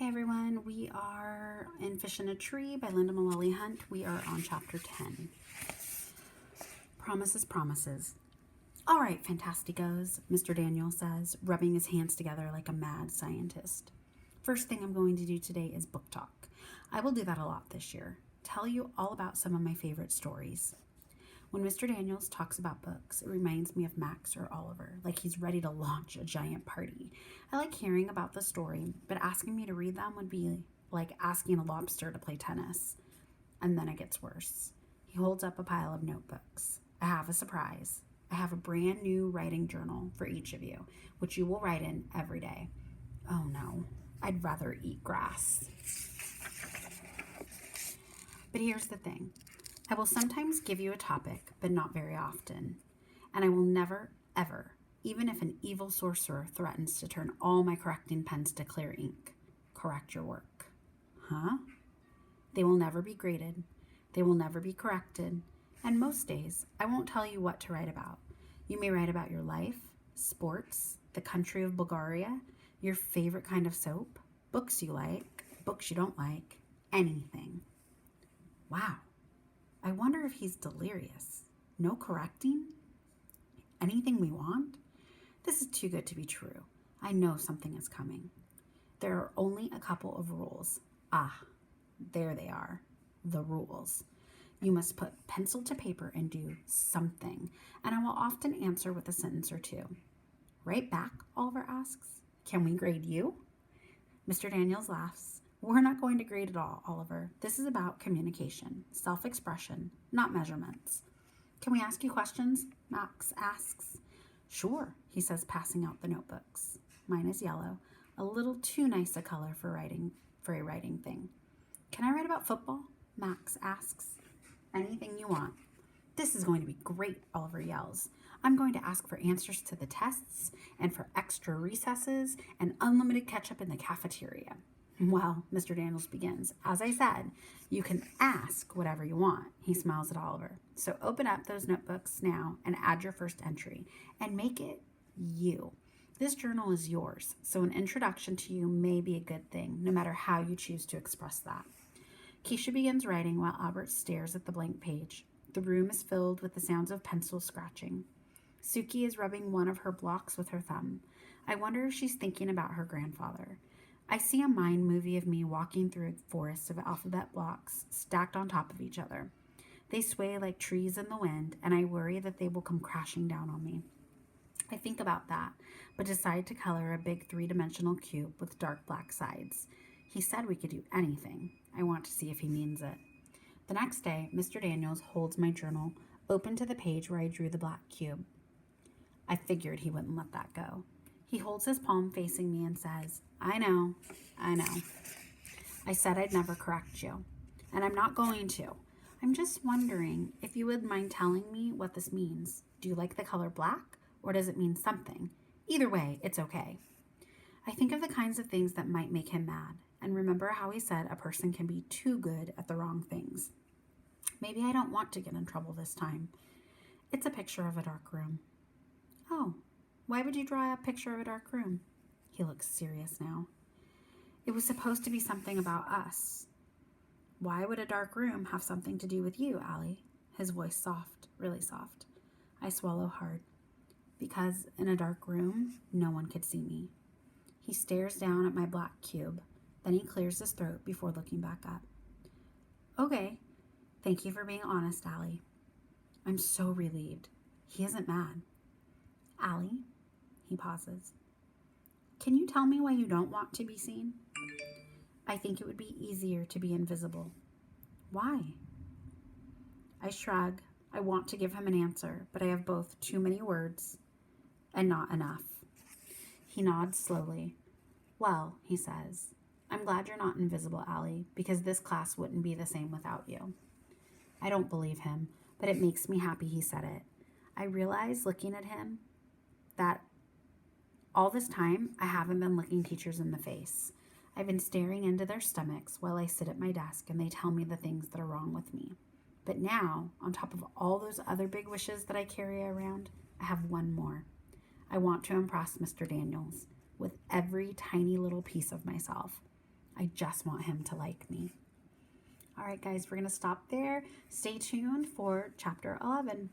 Hey everyone, we are in Fish in a Tree by Linda Mullally Hunt. We are on chapter 10. Promises, promises. All right, Fantasticos, Mr. Daniel says, rubbing his hands together like a mad scientist. First thing I'm going to do today is book talk. I will do that a lot this year. Tell you all about some of my favorite stories. When Mr. Daniels talks about books, it reminds me of Max or Oliver, like he's ready to launch a giant party. I like hearing about the story, but asking me to read them would be like asking a lobster to play tennis. And then it gets worse. He holds up a pile of notebooks. I have a surprise. I have a brand new writing journal for each of you, which you will write in every day. Oh no, I'd rather eat grass. But here's the thing. I will sometimes give you a topic, but not very often. And I will never, ever, even if an evil sorcerer threatens to turn all my correcting pens to clear ink, correct your work. Huh? They will never be graded. They will never be corrected. And most days, I won't tell you what to write about. You may write about your life, sports, the country of Bulgaria, your favorite kind of soap, books you like, books you don't like, anything. Wow. I wonder if he's delirious. No correcting? Anything we want? This is too good to be true. I know something is coming. There are only a couple of rules. Ah, there they are. The rules. You must put pencil to paper and do something, and I will often answer with a sentence or two. Right back, Oliver asks. Can we grade you? Mr. Daniels laughs. We're not going to grade at all, Oliver. This is about communication, self-expression, not measurements. Can we ask you questions? Max asks. Sure, he says, passing out the notebooks. Mine is yellow, a little too nice a color for a writing thing. Can I write about football? Max asks. Anything you want. This is going to be great, Oliver yells. I'm going to ask for answers to the tests and for extra recesses and unlimited ketchup in the cafeteria. Well, Mr. Daniels begins. As I said, you can ask whatever you want. He smiles at Oliver. So open up those notebooks now and add your first entry and make it you. This journal is yours, so an introduction to you may be a good thing, no matter how you choose to express that. Keisha begins writing while Albert stares at the blank page. The room is filled with the sounds of pencil scratching. Suki is rubbing one of her blocks with her thumb. I wonder if she's thinking about her grandfather. I see a mind movie of me walking through a forest of alphabet blocks stacked on top of each other. They sway like trees in the wind, and I worry that they will come crashing down on me. I think about that, but decide to color a big three-dimensional cube with dark black sides. He said we could do anything. I want to see if he means it. The next day, Mr. Daniels holds my journal open to the page where I drew the black cube. I figured he wouldn't let that go. He holds his palm facing me and says, I know. I said I'd never correct you, and I'm not going to. I'm just wondering if you would mind telling me what this means. Do you like the color black, or does it mean something? Either way, it's okay. I think of the kinds of things that might make him mad, and remember how he said a person can be too good at the wrong things. Maybe I don't want to get in trouble this time. It's a picture of a dark room. Oh, why would you draw a picture of a dark room? He looks serious now. It was supposed to be something about us. Why would a dark room have something to do with you, Allie? His voice soft, really soft. I swallow hard. Because in a dark room, no one could see me. He stares down at my black cube. Then he clears his throat before looking back up. Okay, thank you for being honest, Allie. I'm so relieved. He isn't mad. Allie, he pauses. Can you tell me why you don't want to be seen? I think it would be easier to be invisible. Why? I shrug. I want to give him an answer, but I have both too many words and not enough. He nods slowly. Well, he says, I'm glad you're not invisible, Allie, because this class wouldn't be the same without you. I don't believe him, but it makes me happy he said it. I realize, looking at him, that all this time I haven't been looking teachers in the face. I've been staring into their stomachs while I sit at my desk and they tell me the things that are wrong with me. But now, on top of all those other big wishes that I carry around, I have one more. I want to impress Mr. Daniels with every tiny little piece of myself. I just want him to like me. All right, guys, we're going to stop there. Stay tuned for chapter 11.